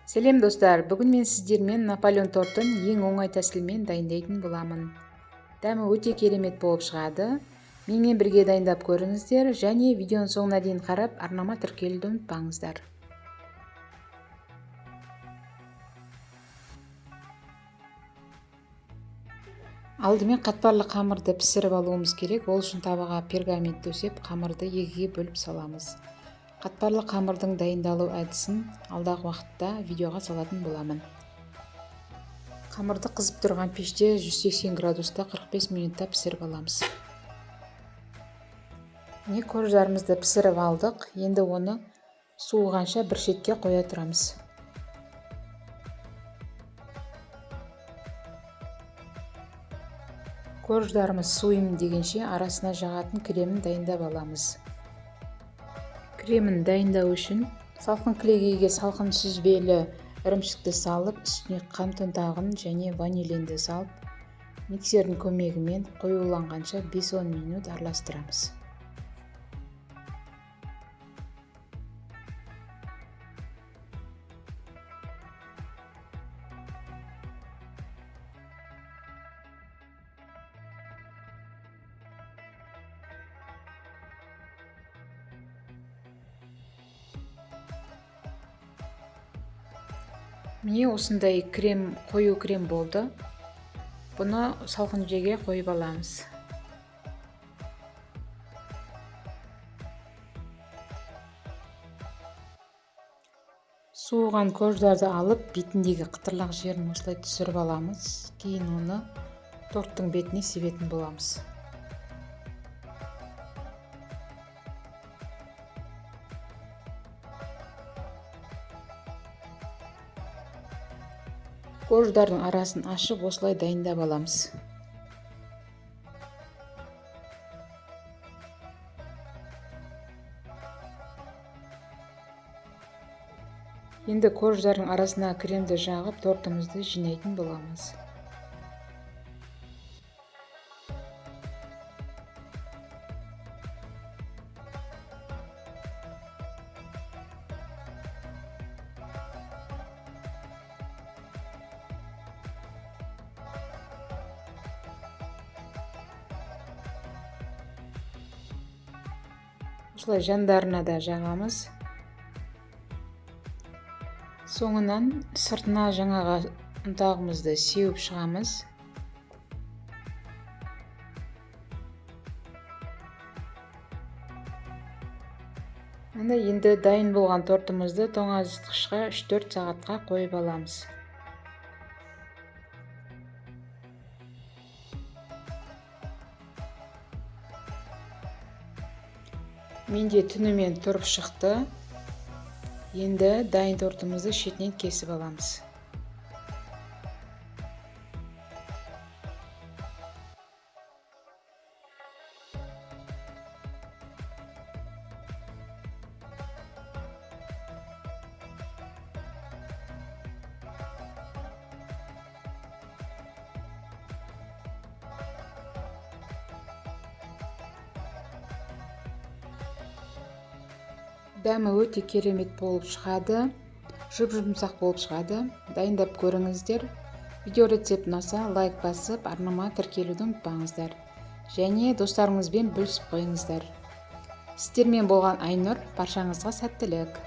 Сәлем достар, бүгін мен сіздермен Наполеон тортын ең оңай тәсілмен дайындайтын боламын. Дәмі өте керемет болып шығады. Менімен бірге дайындап көріңіздер және видеоның соңына дейін қарап, арнама тіркелуді ұмытпаңыздар. Алдымен қатпарлы қамырды пісіріп алуымыз керек. Ол үшін табаға пергамент төсеп, қамырды екіге бөліп саламыз. Қатпарлы қамырдың дайындалу әдісін алдағы уақытта видеоға салатын боламын. Қамырды қызып тұрған пеште 180 градуста 45 минутта пісіріп аламыз. Корждарымызды пісіріп алдық. Енді оны суығанша бір шетке қоя тұрамыз. Корждарымыз суыйын дегенше арасына жағатын кремін дайындап аламыз. Кремін дайындау үшін салқын кілегейге салқын сүзбелі ірімшікті салып, үстіне қант ұнтағын және ванилинді салып, миксердің көмегімен қоюланғанша 5-10 минут араластырамыз. Міне осындай қою крем болды. Бұны салқын жеге қойып аламыз. Суыған корждарды алып, бетіндегі қытырлақ жерін осылай түсіріп аламыз. Кейін оны торттың бетіне себетін боламыз. Корждардың арасын ашып, осылай дайындап аламыз. Енді корждардың арасына кремді жағып, тортымызды жинайтын боламыз. Осылай жандарына да жағамыз. Соңынан сыртына жаңағы ұнтағымызды сеуіп шығамыз. Енді дайын болған тортымызды тоңазытқышқа 3-4 сағатқа қойып аламыз. Менде түнімен тұрып шықты. Енді дайын тортымызды шетінен кесіп аламыз. Дәмі өте керемет болып шығады, жұп-жұмсақ болып шығады. Дайындап көріңіздер. Видео рецепт ұнаса, лайк басып, арнама тіркелуді ұмытпаңыздар. Және достарыңызбен бөлісіп қойыңыздар. Сіздермен болған Айнұр, баршаңызға сәттілік.